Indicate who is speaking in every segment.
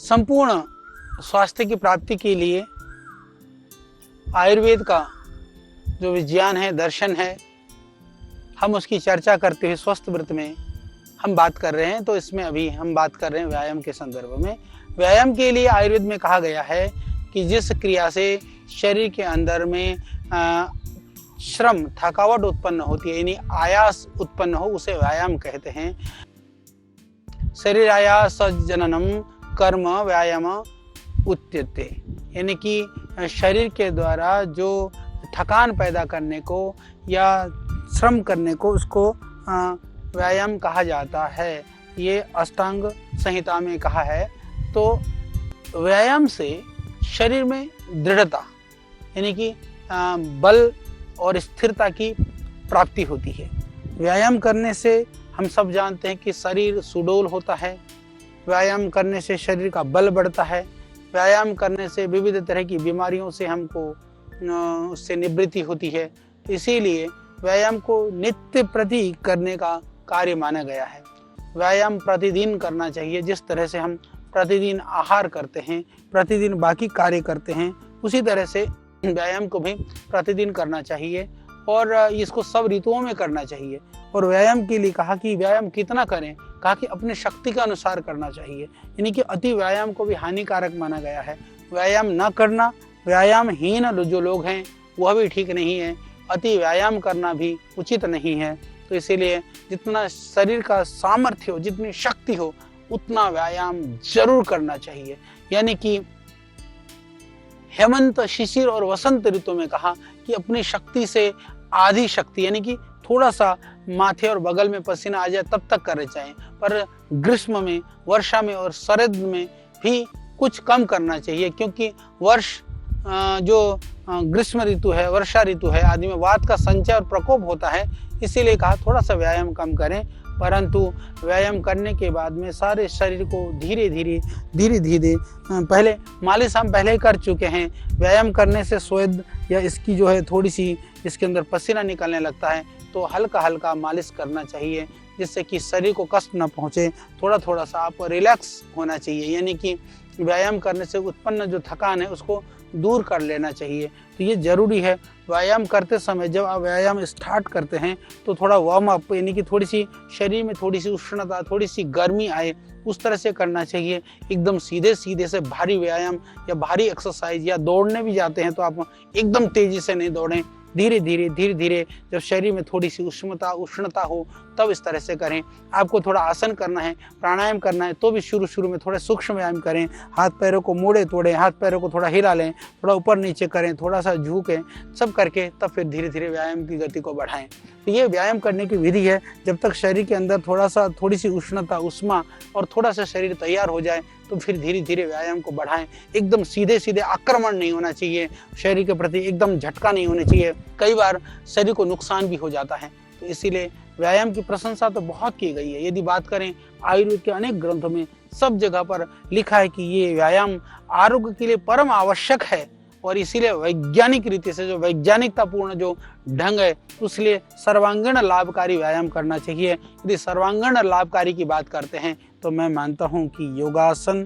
Speaker 1: संपूर्ण स्वास्थ्य की प्राप्ति के लिए आयुर्वेद का जो विज्ञान है, दर्शन है, हम उसकी चर्चा करते हुए स्वस्थ व्रत में हम बात कर रहे हैं। तो इसमें अभी हम बात कर रहे हैं व्यायाम के संदर्भ में। व्यायाम के लिए आयुर्वेद में कहा गया है कि जिस क्रिया से शरीर के अंदर में श्रम, थकावट उत्पन्न होती है, यानी आयास उत्पन्न हो, उसे व्यायाम कहते हैं। शरीर आयास जननम कर्म व्यायाम उच्यते, यानी कि शरीर के द्वारा जो थकान पैदा करने को या श्रम करने को, उसको व्यायाम कहा जाता है। ये अष्टांग संहिता में कहा है। तो व्यायाम से शरीर में दृढ़ता, यानी कि बल और स्थिरता की प्राप्ति होती है। व्यायाम करने से हम सब जानते हैं कि शरीर सुडौल होता है। व्यायाम करने से शरीर का बल बढ़ता है। व्यायाम करने से विविध तरह की बीमारियों से हमको उससे निवृत्ति होती है। इसीलिए व्यायाम को नित्य प्रति करने का कार्य माना गया है। व्यायाम प्रतिदिन करना चाहिए। जिस तरह से हम प्रतिदिन आहार करते हैं, प्रतिदिन बाकी कार्य करते हैं, उसी तरह से व्यायाम को भी प्रतिदिन करना चाहिए और इसको सब ऋतुओं में करना चाहिए। और व्यायाम के लिए कहा कि व्यायाम कितना करें, कहा कि अपने शक्ति के अनुसार करना चाहिए, यानी कि अति व्यायाम को भी हानिकारक माना गया है। व्यायाम न करना, व्यायामहीन जो लोग हैं वह भी ठीक नहीं है। अति व्यायाम करना भी उचित नहीं है। तो इसीलिए जितना शरीर का सामर्थ्य हो, जितनी शक्ति हो, उतना व्यायाम जरूर करना चाहिए। यानी कि हेमंत, शिशिर और वसंत ऋतु में कहा कि अपनी शक्ति से आधी शक्ति, यानी कि थोड़ा सा माथे और बगल में पसीना आ जाए तब तक करना चाहिए। पर ग्रीष्म में, वर्षा में और शरद में भी कुछ कम करना चाहिए, क्योंकि जो ग्रीष्म ऋतु है, वर्षा ऋतु है, आदि में वात का संचय और प्रकोप होता है। इसीलिए कहा थोड़ा सा व्यायाम कम करें। परंतु व्यायाम करने के बाद में सारे शरीर को धीरे धीरे पहले मालिश हम पहले ही कर चुके हैं। व्यायाम करने से स्वेद या इसकी जो है थोड़ी सी इसके अंदर पसीना निकलने लगता है, तो हल्का हल्का मालिश करना चाहिए, जिससे कि शरीर को कष्ट न पहुँचे। थोड़ा सा आप रिलैक्स होना चाहिए, यानी कि व्यायाम करने से उत्पन्न जो थकान है उसको दूर कर लेना चाहिए। तो ये जरूरी है। व्यायाम करते समय जब आप व्यायाम स्टार्ट करते हैं तो थोड़ा वार्म अप, यानी कि थोड़ी सी शरीर में थोड़ी सी उष्णता, थोड़ी सी गर्मी आए, उस तरह से करना चाहिए। एकदम सीधे से भारी व्यायाम या भारी एक्सरसाइज या दौड़ने भी जाते हैं तो आप एकदम तेजी से नहीं दौड़ें। धीरे धीरे जब शरीर में थोड़ी सी उष्णता हो तब इस तरह से करें। आपको थोड़ा आसन करना है, प्राणायाम करना है, तो भी शुरू में थोड़े सूक्ष्म व्यायाम करें। हाथ पैरों को मोड़े तोड़ें, हाथ पैरों को थोड़ा हिला लें, थोड़ा ऊपर नीचे करें, थोड़ा सा झुकें, सब करके तब फिर धीरे व्यायाम की गति को बढ़ाएं। तो ये व्यायाम करने की विधि है। जब तक शरीर के अंदर थोड़ी सी उष्णता, उष्मा और थोड़ा सा शरीर तैयार हो जाए तो फिर धीरे व्यायाम को बढ़ाएं। एकदम सीधे आक्रमण नहीं होना चाहिए, शरीर के प्रति एकदम झटका नहीं होना चाहिए। कई बार शरीर को नुकसान भी हो जाता है। तो इसीलिए व्यायाम की प्रशंसा तो बहुत की गई है। यदि बात करें आयुर्वेद के अनेक ग्रंथों में सब जगह पर लिखा है कि ये व्यायाम आरोग्य के लिए परम आवश्यक है। और इसीलिए वैज्ञानिक रीति से, जो वैज्ञानिकतापूर्ण जो ढंग है, उसलिए सर्वांगीण लाभकारी व्यायाम करना चाहिए। यदि सर्वांगीण लाभकारी की बात करते हैं तो मैं मानता हूं कि योगासन,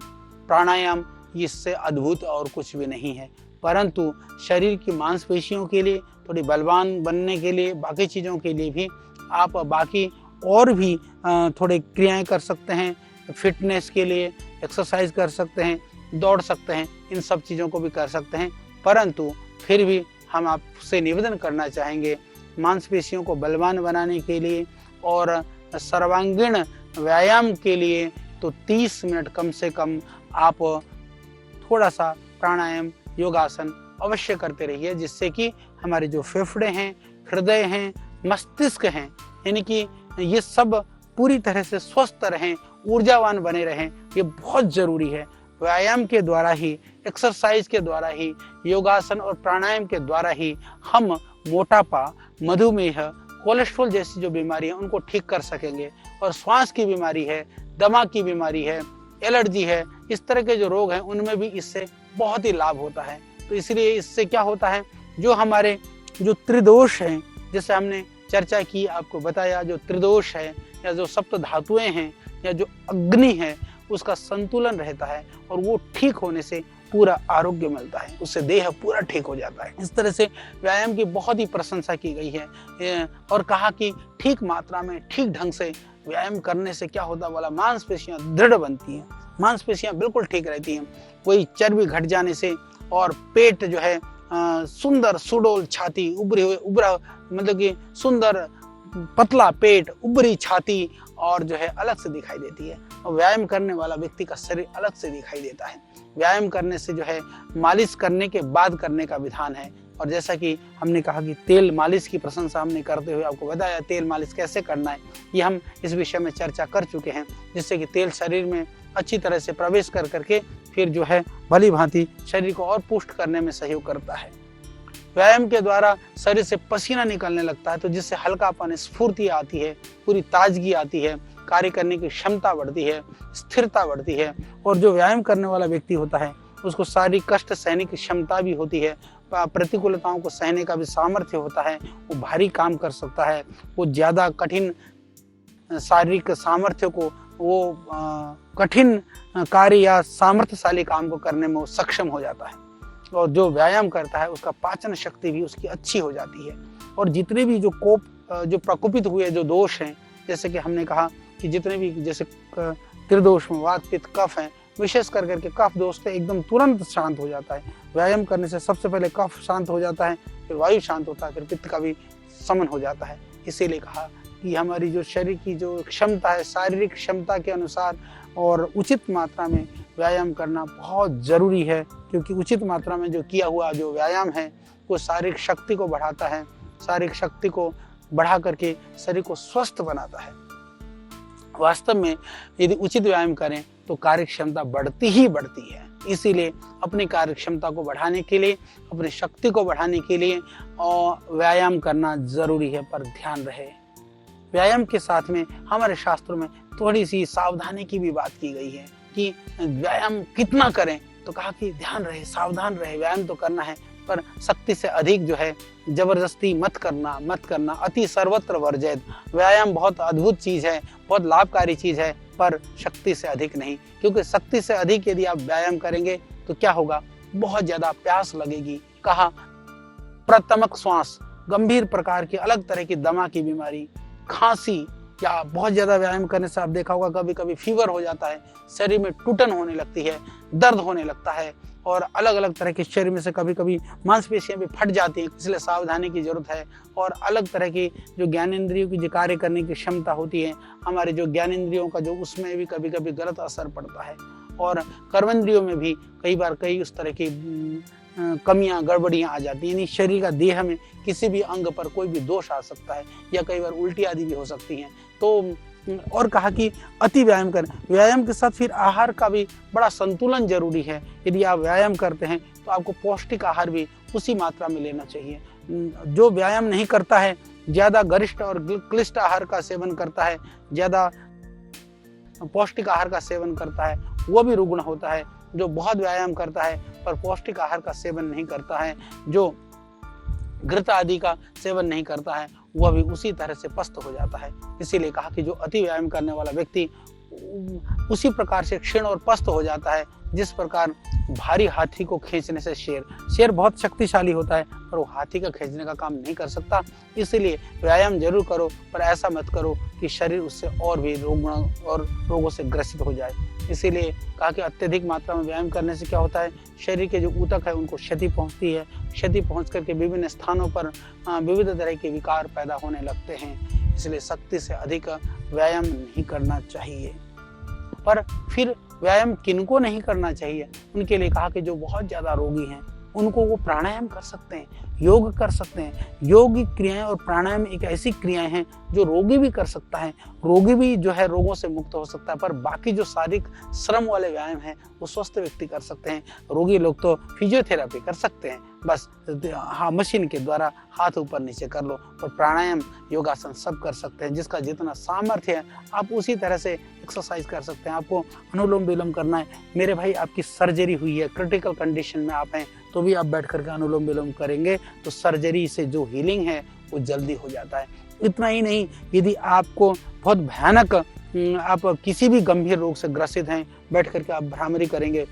Speaker 1: प्राणायाम इससे अद्भुत और कुछ भी नहीं है। परंतु शरीर की मांसपेशियों के लिए, थोड़ी बलवान बनने के लिए, बाकी चीज़ों के लिए भी आप बाकी और भी थोड़े क्रियाएं कर सकते हैं। फिटनेस के लिए एक्सरसाइज कर सकते हैं, दौड़ सकते हैं, इन सब चीज़ों को भी कर सकते हैं। परंतु फिर भी हम आपसे निवेदन करना चाहेंगे, मांसपेशियों को बलवान बनाने के लिए और सर्वांगीण व्यायाम के लिए तो 30 मिनट कम से कम आप थोड़ा सा प्राणायाम, योगासन अवश्य करते रहिए, जिससे कि हमारे जो फेफड़े हैं, हृदय हैं, मस्तिष्क हैं, यानी कि ये सब पूरी तरह से स्वस्थ रहें, ऊर्जावान बने रहें। ये बहुत ज़रूरी है। व्यायाम के द्वारा ही, एक्सरसाइज के द्वारा ही, योगासन और प्राणायाम के द्वारा ही हम मोटापा, मधुमेह, कोलेस्ट्रॉल जैसी जो बीमारी है उनको ठीक कर सकेंगे। और श्वास की बीमारी है, दमा की बीमारी है, एलर्जी है, इस तरह के जो रोग हैं उनमें भी इससे बहुत ही लाभ होता है। तो इसलिए इससे क्या होता है, जो हमारे जो त्रिदोष हैं, जैसे हमने चर्चा की, आपको बताया, जो त्रिदोष है या जो सप्त धातुएं हैं या जो अग्नि है, उसका संतुलन रहता है और वो ठीक होने से पूरा आरोग्य मिलता है, उससे देह पूरा ठीक हो जाता है। इस तरह से व्यायाम की बहुत ही प्रशंसा की गई है और कहा कि ठीक मात्रा में ठीक ढंग से व्यायाम करने से क्या होता है बोला, मांसपेशियां दृढ़ बनती हैं, मांसपेशियां बिल्कुल ठीक रहती हैं। कोई चर्बी घट जाने से और पेट जो है सुंदर सुडौल छाती, उभरा मतलब कि सुंदर पतला पेट, उभरी छाती और जो है अलग से दिखाई देती है। और व्यायाम करने वाला व्यक्ति का शरीर अलग से दिखाई देता है। व्यायाम करने से जो है मालिश करने के बाद करने का विधान है। और जैसा कि हमने कहा कि तेल मालिश की प्रशंसा हमने करते हुए आपको बताया तेल मालिश कैसे करना है, ये हम इस विषय में चर्चा कर चुके हैं, जिससे कि तेल शरीर में अच्छी तरह से प्रवेश कर करके फिर जो है भली भांति शरीर को और पुष्ट करने में सहयोग करता है। व्यायाम के द्वारा शरीर से पसीना निकलने लगता है, तो जिससे हल्कापन, स्फूर्ति आती है, पूरी ताजगी आती है, कार्य करने की क्षमता बढ़ती है, स्थिरता बढ़ती है। और जो व्यायाम करने वाला व्यक्ति होता है उसको शारीरिक कष्ट सहने की क्षमता भी होती है, प्रतिकूलताओं को सहने का भी सामर्थ्य होता है, वो भारी काम कर सकता है, वो ज़्यादा कठिन शारीरिक सामर्थ्य को वो कठिन कार्य या सामर्थ्यशाली काम को करने में वो सक्षम हो जाता है। और जो व्यायाम करता है उसका पाचन शक्ति भी उसकी अच्छी हो जाती है। और जितने भी जो प्रकोपित हुए जो दोष हैं, जैसे कि हमने कहा कि जितने भी जैसे त्रिदोष में वात पित्त कफ हैं, विशेष कर करके कफ दोष से एकदम तुरंत शांत हो जाता है। व्यायाम करने से सबसे पहले कफ शांत हो जाता है, फिर वायु शांत होता है, फिर पित्त का भी शमन हो जाता है। इसीलिए कहा कि हमारी जो शरीर की जो क्षमता है, शारीरिक क्षमता के अनुसार और उचित मात्रा में व्यायाम करना बहुत ज़रूरी है, क्योंकि उचित मात्रा में जो किया हुआ जो व्यायाम है वो शारीरिक शक्ति को बढ़ाता है, शारीरिक शक्ति को बढ़ा करके शरीर को स्वस्थ बनाता है। वास्तव में यदि उचित व्यायाम करें तो कार्य क्षमता बढ़ती ही बढ़ती है। इसीलिए अपनी कार्य क्षमता को बढ़ाने के लिए, अपनी शक्ति को बढ़ाने के लिए और व्यायाम करना जरूरी है। पर ध्यान रहे, व्यायाम के साथ में हमारे शास्त्रों में थोड़ी सी सावधानी की भी बात की गई है कि व्यायाम कितना करें। तो कहा कि ध्यान रहे, सावधान रहे, व्यायाम तो करना है पर शक्ति से अधिक जो है जबरदस्ती मत करना। अति सर्वत्र वर्जयत। व्यायाम बहुत अद्भुत चीज है, बहुत लाभकारी चीज है, पर शक्ति से अधिक नहीं। क्योंकि शक्ति से अधिक यदि आप व्यायाम करेंगे तो क्या होगा, बहुत ज्यादा प्यास लगेगी। कहा प्रतमक श्वास, गंभीर प्रकार की अलग तरह की दमा की बीमारी, खांसी, या बहुत ज्यादा व्यायाम करने से आप देखा होगा कभी कभी फीवर हो जाता है, शरीर में टूटन होने लगती है, दर्द होने लगता है और अलग अलग तरह के शरीर में से कभी कभी मांसपेशियां भी फट जाती हैं। इसलिए सावधानी की जरूरत है। और अलग तरह की जो ज्ञानेंद्रियों की जो कार्य करने की क्षमता होती है, हमारे जो ज्ञानेंद्रियों का जो उसमें भी कभी कभी गलत असर पड़ता है। और कर्मेंद्रियों में भी कई बार उस तरह की कमियां गड़बड़ियां आ जाती हैं। यानी शरीर का देह में किसी भी अंग पर कोई भी दोष आ सकता है या कई बार उल्टी आदि भी हो सकती हैं। तो और कहा कि अति व्यायाम करें। व्यायाम के साथ फिर आहार का भी बड़ा संतुलन जरूरी है। यदि आप व्यायाम करते हैं तो आपको पौष्टिक आहार भी उसी मात्रा में लेना चाहिए। जो व्यायाम नहीं करता है, ज्यादा गरिष्ठ और क्लिष्ट आहार का सेवन करता है, ज्यादा पौष्टिक आहार का सेवन करता है, वो भी रुग्ण होता है। जो बहुत व्यायाम करता है पर पौष्टिक आहार का सेवन नहीं करता है, जो घृत आदि का सेवन नहीं करता है, वह भी उसी तरह से पस्त हो जाता है। इसीलिए कहा कि जो अति व्यायाम करने वाला व्यक्ति उसी प्रकार से क्षीण और पस्त हो जाता है जिस प्रकार भारी हाथी को खींचने से शेर बहुत शक्तिशाली होता है पर वो हाथी का खींचने का काम नहीं कर सकता। इसलिए व्यायाम जरूर करो पर ऐसा मत करो कि शरीर उससे और भी रोगों से ग्रसित हो जाए। इसीलिए कहा कि अत्यधिक मात्रा में व्यायाम करने से क्या होता है, शरीर के जो ऊतक है उनको क्षति पहुंचती है। क्षति पहुंच करके विभिन्न स्थानों पर विविध तरह के विकार पैदा होने लगते हैं। इसलिए शक्ति से अधिक व्यायाम नहीं करना चाहिए। पर फिर व्यायाम किनको नहीं करना चाहिए, उनके लिए कहा कि जो बहुत ज्यादा रोगी हैं उनको वो प्राणायाम कर सकते हैं, योग कर सकते हैं। योग की क्रियाएं और प्राणायाम एक ऐसी क्रियाएं हैं जो रोगी भी कर सकता है, रोगी भी जो है रोगों से मुक्त हो सकता है। पर बाकी जो शारीरिक श्रम वाले व्यायाम हैं वो स्वस्थ व्यक्ति कर सकते हैं। रोगी लोग तो फिजियोथेरेपी कर सकते हैं, बस मशीन के द्वारा हाथ ऊपर नीचे कर लो। और प्राणायाम योगासन सब कर सकते हैं। जिसका जितना सामर्थ्य है आप उसी तरह से एक्सरसाइज कर सकते हैं। आपको अनुलोम विलोम करना है, मेरे भाई आपकी सर्जरी हुई है, क्रिटिकल कंडीशन में आप हैं, तो भी आप बैठ करके अनुलोम विलोम करेंगे तो सर्जरी से जो हीलिंग है वो जल्दी हो जाता है। इतना ही नहीं, यदि आपको बहुत भयानक आप किसी भी गंभीर रोग से ग्रसित हैं, बैठ करके आप भ्रामरी करेंगे,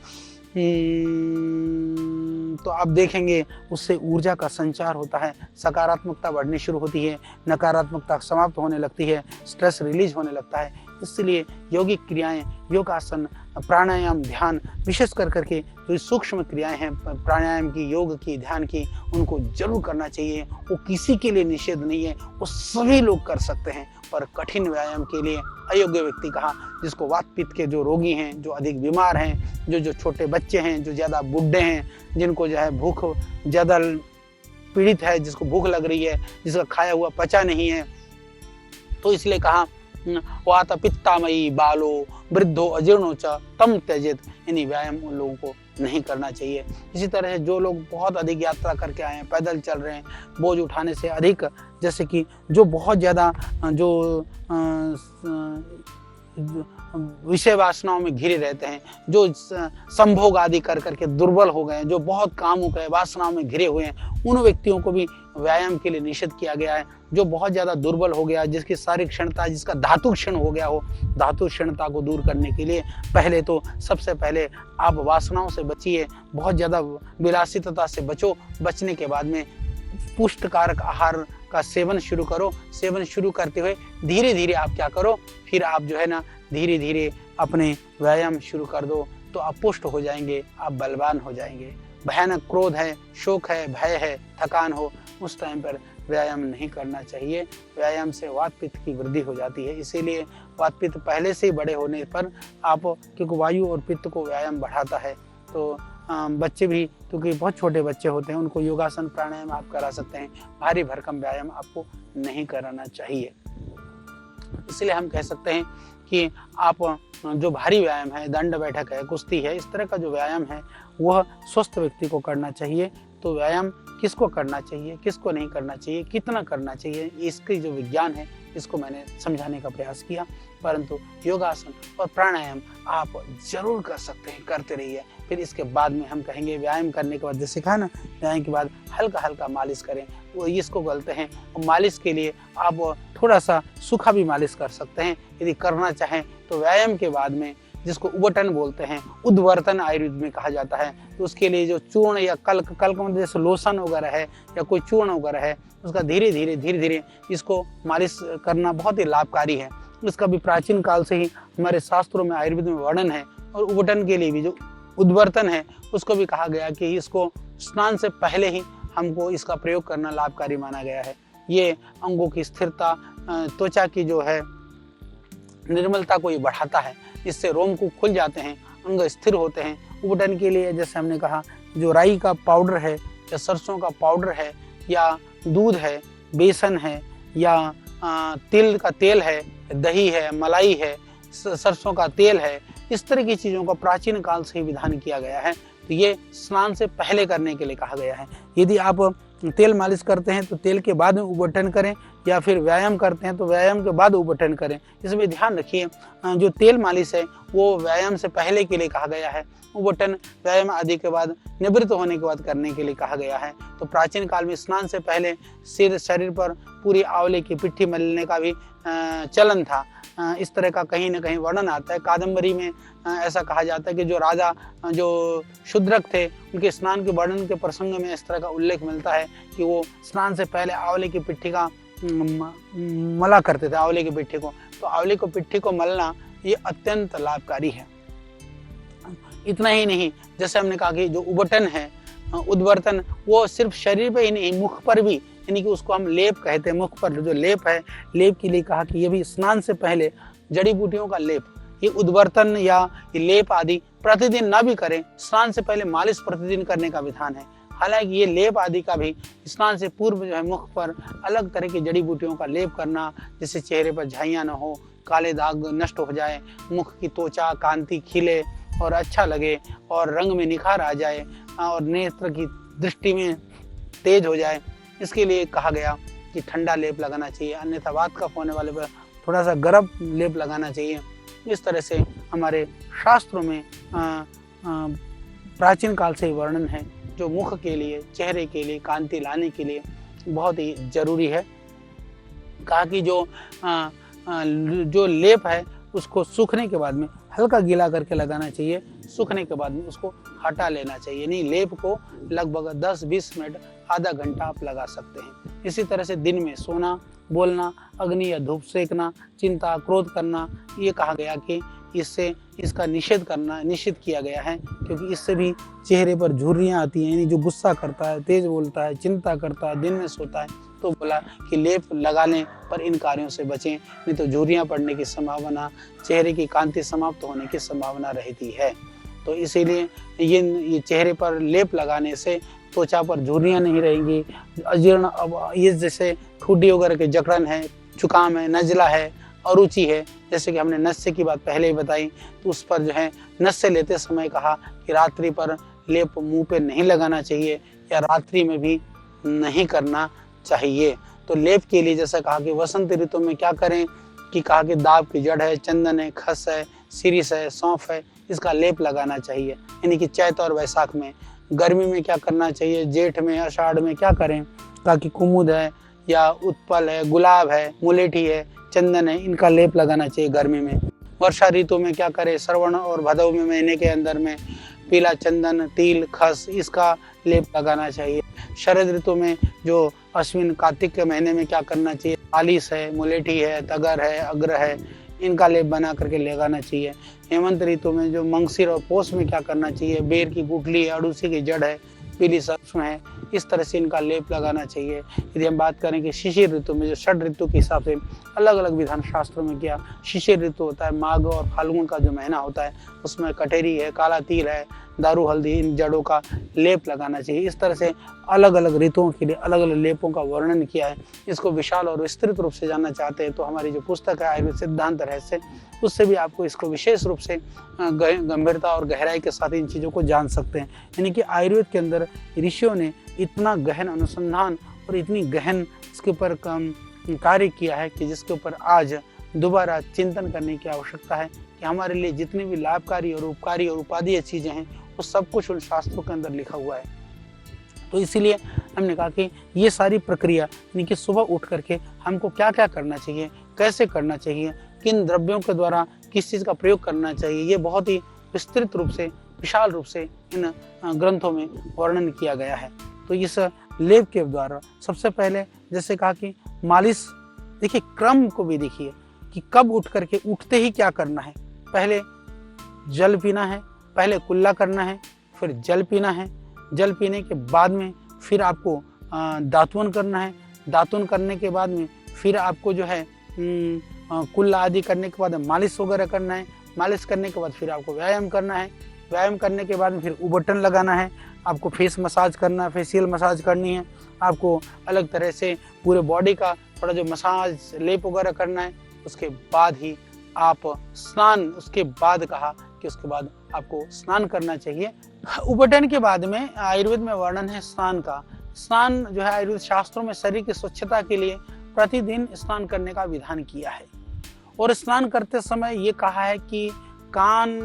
Speaker 1: तो आप देखेंगे उससे ऊर्जा का संचार होता है, सकारात्मकता बढ़नी शुरू होती है, नकारात्मकता समाप्त होने लगती है, स्ट्रेस रिलीज होने लगता है। इसलिए यौगिक क्रियाएं, योगासन, प्राणायाम, ध्यान, विशेष कर करके जो सूक्ष्म क्रियाएं हैं प्राणायाम की, योग की, ध्यान की, उनको जरूर करना चाहिए। वो किसी के लिए निषेध नहीं है, वो सभी लोग कर सकते हैं। पर कठिन व्यायाम के लिए अयोग्य व्यक्ति कहा, जिसको वात पित्त के जो रोगी हैं, जो अधिक बीमार हैं, जो छोटे बच्चे हैं, जो ज़्यादा बुढ़े हैं, जिनको जो है भूख ज़्यादा पीड़ित है, जिसको भूख लग रही है, जिसका खाया हुआ पचा नहीं है, तो इसलिए कहा वात पित्तामयी बालो वृद्धो अजीर्णो च तम त्यजेत, यानी व्यायाम उन लोगों को नहीं करना चाहिए। इसी तरह से जो लोग बहुत अधिक यात्रा करके आए हैं, पैदल चल रहे हैं, बोझ उठाने से अधिक, जैसे कि जो बहुत ज़्यादा जो विषय वासनाओं में घिरे रहते हैं, जो संभोग आदि कर करके दुर्बल हो गए हैं, जो बहुत कामुक है, वासनाओं में घिरे हुए हैं, उन व्यक्तियों को भी व्यायाम के लिए निषेध किया गया है। जो बहुत ज़्यादा दुर्बल हो गया, जिसकी शारीरिक क्षमता, जिसका धातु क्षण हो गया हो, धातु क्षणता को दूर करने के लिए पहले तो सबसे पहले आप वासनाओं से बचिए, बहुत ज़्यादा विलासितता से बचो। बचने के बाद में पुष्टिकारक आहार का सेवन शुरू करो। सेवन शुरू करते हुए धीरे धीरे आप क्या करो, फिर आप जो है ना धीरे धीरे अपने व्यायाम शुरू कर दो, तो आप पुष्ट हो जाएंगे, आप बलवान हो जाएंगे। भयानक क्रोध है, शोक है, भय है, थकान हो, उस टाइम पर व्यायाम नहीं करना चाहिए। व्यायाम से वात पित्त की वृद्धि हो जाती है, इसीलिए वात पित्त पहले से ही बड़े होने पर आप, क्योंकि वायु और पित्त को व्यायाम बढ़ाता है, तो बच्चे भी, क्योंकि बहुत छोटे बच्चे होते हैं, उनको योगासन प्राणायाम आप करा सकते हैं। भारी भरकम व्यायाम आपको नहीं कराना चाहिए। इसलिए हम कह सकते हैं कि आप जो भारी व्यायाम है, दंड बैठक है, कुश्ती है, इस तरह का जो व्यायाम है वह स्वस्थ व्यक्ति को करना चाहिए। तो व्यायाम किसको करना चाहिए, किसको नहीं करना चाहिए, कितना करना चाहिए, इसकी जो विज्ञान है इसको मैंने समझाने का प्रयास किया। परंतु योगासन और प्राणायाम आप जरूर कर सकते हैं, करते रहिए। फिर इसके बाद में हम कहेंगे व्यायाम करने के बाद, जैसे कहा ना, व्यायाम के बाद हल्का हल्का मालिश करें, वो इसको बोलते हैं। मालिश के लिए आप थोड़ा सा सूखा भी मालिश कर सकते हैं यदि करना चाहें। तो व्यायाम के बाद में, जिसको उबटन बोलते हैं, उद्वर्तन आयुर्वेद में कहा जाता है, तो उसके लिए जो चूर्ण या कल्क मतलब जैसे लोशन वगैरह है या कोई चूर्ण वगैरह है, उसका धीरे धीरे इसको मालिश करना बहुत ही लाभकारी है। इसका भी प्राचीन काल से ही हमारे शास्त्रों में, आयुर्वेद में वर्णन है। और उबटन के लिए भी जो उद्वर्तन है, उसको भी कहा गया कि इसको स्नान से पहले ही हमको इसका प्रयोग करना लाभकारी माना गया है। ये अंगों की स्थिरता, त्वचा की जो है निर्मलता को ये बढ़ाता है, इससे रोमकूप खुल जाते हैं, अंग स्थिर होते हैं। उबटन के लिए जैसे हमने कहा, जो राई का पाउडर है या सरसों का पाउडर है या दूध है, बेसन है या तिल का तेल है, दही है, मलाई है, सरसों का तेल है, इस तरह की चीज़ों का प्राचीन काल से ही विधान किया गया है। तो ये स्नान से पहले करने के लिए कहा गया है। यदि आप तेल मालिश करते हैं तो तेल के बाद में उबटन करें, या फिर व्यायाम करते हैं तो व्यायाम के बाद उबटन करें। इसमें ध्यान रखिए, जो तेल मालिश है वो व्यायाम से पहले के लिए कहा गया है, उबटन व्यायाम आदि के बाद, निवृत्त होने के बाद करने के लिए कहा गया है। तो प्राचीन काल में स्नान से पहले शरीर पर पूरी आंवले की पिट्ठी मलने का भी चलन था। इस तरह का कहीं न कहीं वर्णन आता है। कादम्बरी में ऐसा कहा जाता है कि जो राजा, जो शूद्रक थे, उनके स्नान के वर्णन के प्रसंग में इस तरह का उल्लेख मिलता है कि वो स्नान से पहले आंवले की पिट्ठी का मला करते थे, आंवले की पिट्ठी को। तो आंवले को पिट्ठी को मलना ये अत्यंत लाभकारी है। इतना ही नहीं, जैसे हमने कहा कि जो उबटन है, उद्वर्तन, वो सिर्फ शरीर पे ही नहीं, मुख पर भी, यानी कि उसको हम लेप कहते हैं। मुख पर जो लेप है, लेप के लिए कहा कि ये भी स्नान से पहले जड़ी बूटियों का लेप, ये उद्वर्तन या ये लेप आदि प्रतिदिन ना भी करें, स्नान से पहले मालिश प्रतिदिन करने का विधान है। हालांकि ये लेप आदि का भी स्नान से पूर्व जो है मुख पर अलग तरह की जड़ी बूटियों का लेप करना, जिससे चेहरे पर झाइयाँ न हो, काले दाग नष्ट हो जाए, मुख की त्वचा कांति खिले और अच्छा लगे और रंग में निखार आ जाए और नेत्र की दृष्टि में तेज हो जाए। इसके लिए कहा गया कि ठंडा लेप लगाना चाहिए, अन्यथा वात कफ होने वाले पर थोड़ा सा गर्म लेप लगाना चाहिए। इस तरह से हमारे शास्त्रों में प्राचीन काल से वर्णन है, जो मुख के लिए, चेहरे के लिए कांति लाने के लिए बहुत ही जरूरी है। कहा कि जो लेप है उसको सूखने के बाद में हल्का गीला करके लगाना चाहिए। सूखने के बाद में उसको हटा लेना चाहिए। नहीं, लेप को लगभग 10-20 मिनट, आधा घंटा आप लगा सकते हैं। इसी तरह से दिन में सोना, बोलना, अग्नि या धूप सेकना, चिंता, क्रोध करना, ये कहा गया कि इससे इसका निषेध किया गया है, क्योंकि इससे भी चेहरे पर झुर्रियाँ आती हैं। यानी जो गुस्सा करता है, तेज बोलता है, चिंता करता है, दिन में सोता है, तो बोला कि लेप लगा लें, पर इन कार्यों से बचें, नहीं तो झुर्रियाँ पड़ने की संभावना, चेहरे की कांति समाप्त होने की संभावना रहती है। तो इसीलिए ये चेहरे पर लेप लगाने से त्वचा पर झुर्रियाँ नहीं रहेंगी। अजीर्ण, अब ये जैसे ठुड्डी वगैरह के जकड़न है, जुकाम है, नज़ला है, अरुचि है, जैसे कि हमने नस्य की बात पहले ही बताई, तो उस पर जो है नस्य लेते समय कहा कि रात्रि पर लेप मुंह पे नहीं लगाना चाहिए या रात्रि में भी नहीं करना चाहिए। तो लेप के लिए जैसा कहा कि वसंत ऋतु में क्या करें, कि कहा कि दाब की जड़ है, चंदन है, खस है, सिरिस है, सौंफ है, इसका लेप लगाना चाहिए, यानी कि चैत और वैशाख में। गर्मी में क्या करना चाहिए, जेठ में, आषाढ़ में क्या करें, कहा कि कुमुद है या उत्पल है, गुलाब है, मुलेठी है, चंदन है, इनका लेप लगाना चाहिए गर्मी में। वर्षा ऋतु में क्या करें, श्रवण और भदौ में महीने के अंदर में पीला चंदन, तिल, खस, इसका लेप लगाना चाहिए। शरद ऋतु में जो अश्विन कार्तिक के महीने में क्या करना चाहिए, आलिस है, मुलेठी है, तगर है, अग्र है, इनका लेप बना करके लगाना चाहिए। हेमंत ऋतु में जो मंगसिर और पोष में क्या करना चाहिए, बेर की गुठली है, अड़ूसी की जड़ है, पीली सरसों है, इस तरह से इनका लेप लगाना चाहिए। यदि हम बात करें कि शिशिर ऋतु में, जो षड ऋतु के हिसाब से अलग अलग विधान शास्त्रों में क्या शिशिर ऋतु होता है, माघ और फाल्गुन का जो महीना होता है, उसमें कटेरी है, काला तिल है, दारू हल्दी, इन जड़ों का लेप लगाना चाहिए। इस तरह से अलग अलग ऋतुओं के लिए अलग अलग लेपों का वर्णन किया है। इसको विशाल और विस्तृत रूप से जानना चाहते हैं तो हमारी जो पुस्तक है आयुर्वेद सिद्धांत रहस्य, उससे भी आपको इसको विशेष रूप से गंभीरता और गहराई के साथ इन चीज़ों को जान सकते हैं। यानी कि आयुर्वेद के अंदर ऋषियों ने इतना गहन अनुसंधान और इतनी गहन इसके ऊपर कार्य किया है कि जिसके ऊपर आज दोबारा चिंतन करने की आवश्यकता है कि हमारे लिए जितनी भी लाभकारी और उपकारी और उपादेय चीज़ें हैं वो सब कुछ उन शास्त्रों के अंदर लिखा हुआ है। तो इसीलिए हमने कहा कि ये सारी प्रक्रिया, यानी कि सुबह उठ करके हमको क्या क्या करना चाहिए, कैसे करना चाहिए, किन द्रव्यों के द्वारा किस चीज़ का प्रयोग करना चाहिए, ये बहुत ही विस्तृत रूप से, विशाल रूप से इन ग्रंथों में वर्णन किया गया है। तो इस लेप के द्वारा सबसे पहले जैसे कहा कि मालिश, देखिए क्रम को भी देखिए कि कब उठ करके, उठते ही क्या करना है, पहले जल पीना है, पहले कुल्ला करना है, फिर जल पीना है, जल पीने के बाद में फिर आपको दातुन करना है, दातुन करने के बाद में फिर आपको जो है कुल्ला आदि करने के बाद मालिश वगैरह करना है, मालिश करने के बाद फिर आपको व्यायाम करना है, व्यायाम करने के बाद में फिर उबटन लगाना है, आपको फेस मसाज करना है, फेशियल मसाज करनी है, आपको अलग तरह से पूरे बॉडी का थोड़ा जो मसाज लेप वगैरह करना है। उसके बाद ही आप स्नान, उसके बाद कहा कि उसके बाद आपको स्नान करना चाहिए। उबटन के बाद में आयुर्वेद में वर्णन है स्नान का। स्नान जो है आयुर्वेद शास्त्रों में शरीर की स्वच्छता के लिए प्रतिदिन स्नान करने का विधान किया है। और स्नान करते समय ये कहा है कि कान,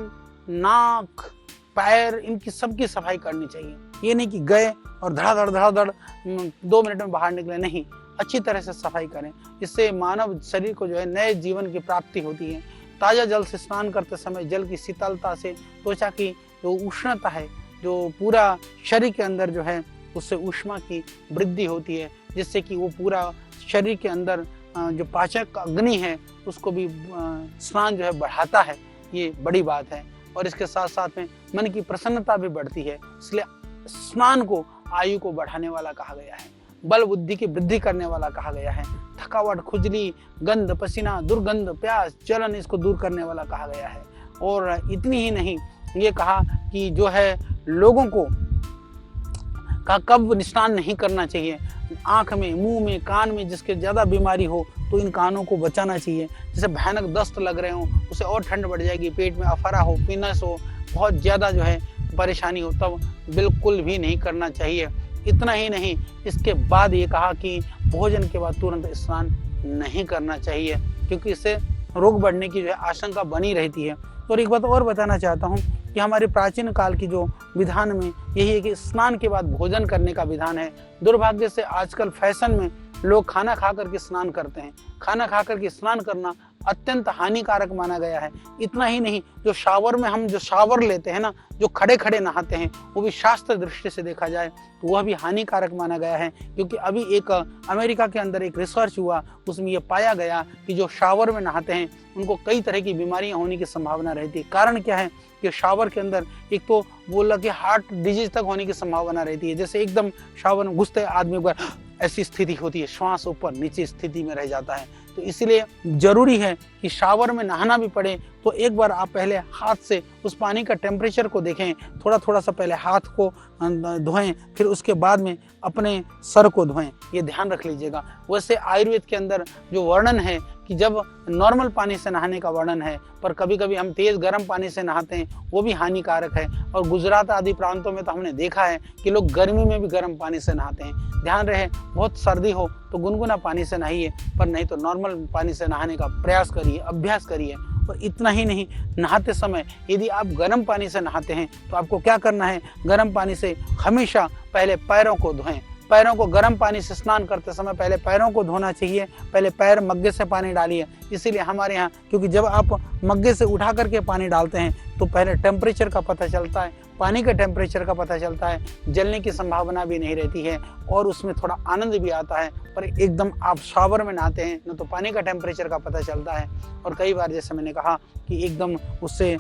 Speaker 1: नाक, पैर, इनकी सबकी सफाई करनी चाहिए। ये नहीं कि गए और धड़ाधड़ 2 मिनट में बाहर निकले, नहीं, अच्छी तरह से सफाई करें। इससे मानव शरीर को जो है नए जीवन की प्राप्ति होती है। ताज़ा जल से स्नान करते समय जल की शीतलता से त्वचा की जो उष्णता है, जो पूरा शरीर के अंदर जो है उससे ऊष्मा की वृद्धि होती है, जिससे कि वो पूरा शरीर के अंदर जो पाचक अग्नि है उसको भी स्नान जो है बढ़ाता है। ये बड़ी बात है। और इसके साथ साथ में मन की प्रसन्नता भी बढ़ती है। इसलिए स्नान को आयु को बढ़ाने वाला कहा गया है, बल बुद्धि की वृद्धि करने वाला कहा गया है। थकावट, खुजली, गंध, पसीना, दुर्गंध, प्यास, जलन, इसको दूर करने वाला कहा गया है। और इतनी ही नहीं, ये कहा कि जो है लोगों को कब स्नान नहीं करना चाहिए। आंख में, मुंह में, कान में जिसके ज्यादा बीमारी हो तो इन कानों को बचाना चाहिए। जैसे भयानक दस्त लग रहे हो, उसे और ठंड बढ़ जाएगी, पेट में अफरा हो, पीनस हो, बहुत ज्यादा जो है परेशानी हो, तब बिल्कुल भी नहीं करना चाहिए। इतना ही नहीं, इसके बाद ये कहा कि भोजन के बाद तुरंत स्नान नहीं करना चाहिए, क्योंकि इससे रोग बढ़ने की जो है आशंका बनी रहती है। और एक बात और बताना चाहता हूँ कि हमारे प्राचीन काल की जो विधान में यही है कि स्नान के बाद भोजन करने का विधान है। दुर्भाग्य से आजकल फैशन में लोग खाना खा करके स्नान करते हैं। खाना खा करके स्नान करना अत्यंत हानिकारक माना गया है। इतना ही नहीं, जो शावर में हम जो शावर लेते हैं ना, जो खड़े खड़े नहाते हैं, वो भी शास्त्र दृष्टि से देखा जाए तो वह भी हानिकारक माना गया है। क्योंकि अभी एक अमेरिका के अंदर एक रिसर्च हुआ, उसमें यह पाया गया कि जो शावर में नहाते हैं उनको कई तरह की बीमारियां होने की संभावना रहती है। कारण क्या है कि शावर के अंदर एक तो बोला कि हार्ट डिजीज तक होने की संभावना रहती है। जैसे एकदम शावर में घुसते आदमी को ऐसी स्थिति होती है, श्वास ऊपर नीचे स्थिति में रह जाता है। तो इसलिए जरूरी है कि शावर में नहाना भी पड़े तो एक बार आप पहले हाथ से उस पानी का टेम्परेचर को देखें, थोड़ा थोड़ा सा पहले हाथ को धोएं, फिर उसके बाद में अपने सर को धोएं, ये ध्यान रख लीजिएगा। वैसे आयुर्वेद के अंदर जो वर्णन है कि जब नॉर्मल पानी से नहाने का वर्णन है, पर कभी कभी हम तेज गर्म पानी से नहाते हैं, वो भी हानिकारक है। और गुजरात आदि प्रांतों में तो हमने देखा है कि लोग गर्मी में भी गर्म पानी से नहाते हैं। ध्यान रहे, बहुत सर्दी हो तो गुनगुना पानी से नहाइए, पर नहीं तो नॉर्मल पानी से नहाने का प्रयास करिए, अभ्यास करिए। और इतना ही नहीं, नहाते समय यदि आप गर्म पानी से नहाते हैं तो आपको क्या करना है, गर्म पानी से हमेशा पहले पैरों को धोएं। पैरों को गर्म पानी से स्नान करते समय पहले पैरों को धोना चाहिए। पहले पैर मग्गे से पानी डालिए। इसीलिए हमारे यहाँ, क्योंकि जब आप मग्गे से उठा करके पानी डालते हैं तो पहले टेम्परेचर का पता चलता है, पानी के टेम्परेचर का पता चलता है, जलने की संभावना भी नहीं रहती है और उसमें थोड़ा आनंद भी आता है। पर एकदम आप शावर में नहाते हैं न तो पानी का टेम्परेचर का पता चलता है, और कई बार जैसे मैंने कहा कि एकदम उससे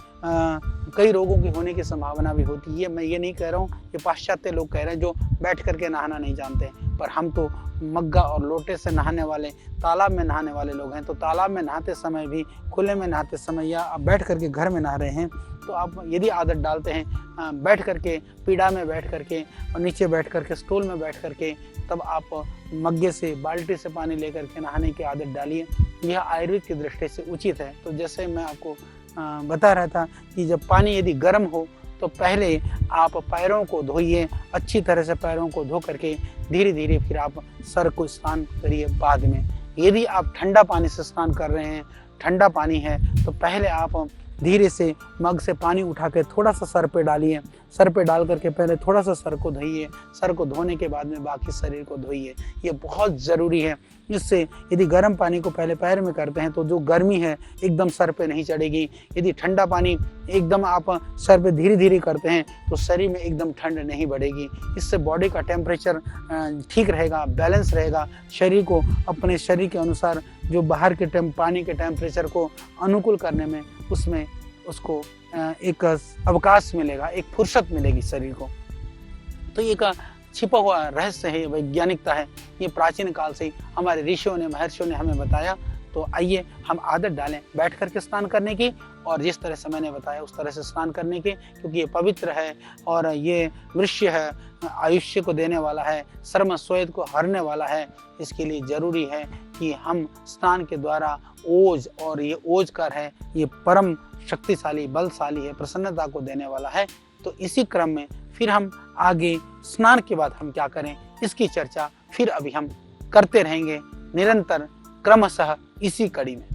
Speaker 1: कई रोगों की होने की संभावना भी होती है। मैं ये नहीं कह रहा हूँ, ये पाश्चात्य लोग कह रहे हैं जो बैठ करके नहाना नहीं जानते हैं, पर हम तो मग्गा और लोटे से नहाने वाले, तालाब में नहाने वाले लोग हैं। तो तालाब में नहाते समय भी, खुले में नहाते समय या आप बैठ करके घर में नहा रहे हैं, तो आप यदि आदत डालते हैं बैठ करके, पीढ़ा में बैठ करके और नीचे बैठ करके, स्टूल में बैठ करके, तब आप मग्गे से, बाल्टी से पानी लेकर के नहाने की आदत डालिए। यह आयुर्वेद की दृष्टि से उचित है। तो जैसे मैं आपको बता रहा था कि जब पानी यदि गर्म हो तो पहले आप पैरों को धोइए, अच्छी तरह से पैरों को धो करके धीरे धीरे फिर आप सर को स्नान करिए बाद में। यदि आप ठंडा पानी से स्नान कर रहे हैं, ठंडा पानी है, तो पहले आप धीरे से मग से पानी उठा के थोड़ा सा सर पे डालिए। सर पे डाल करके पहले थोड़ा सा सर को धोइए, सर को धोने के बाद में बाकी शरीर को धोइए। ये बहुत ज़रूरी है। इससे यदि गर्म पानी को पहले पैर में करते हैं तो जो गर्मी है एकदम सर पे नहीं चढ़ेगी। यदि ठंडा पानी एकदम आप सर पे धीरे धीरे करते हैं तो शरीर में एकदम ठंड नहीं बढ़ेगी। इससे बॉडी का टेम्परेचर ठीक रहेगा, बैलेंस रहेगा। शरीर को अपने शरीर के अनुसार जो बाहर के पानी के टेम्परेचर को अनुकूल करने में उसमें उसको एक अवकाश मिलेगा, एक फुर्सत मिलेगी शरीर को। तो ये एक छिपा हुआ रहस्य है, वैज्ञानिकता है। ये प्राचीन काल से ही हमारे ऋषियों ने, महर्षियों ने हमें बताया। तो आइए हम आदत डालें बैठ करके स्नान करने की, और जिस तरह से मैंने बताया उस तरह से स्नान करने की, क्योंकि ये पवित्र है और ये वृक्ष्य है, आयुष्य को देने वाला है, श्रम स्वेद को हरने वाला है। इसके लिए जरूरी है कि हम स्नान के द्वारा ओज, और ये ओजकर है, ये परम शक्तिशाली, बलशाली है, प्रसन्नता को देने वाला है। तो इसी क्रम में फिर हम आगे स्नान के बाद हम क्या करें, इसकी चर्चा फिर अभी हम करते रहेंगे निरंतर, क्रमशः इसी कड़ी में।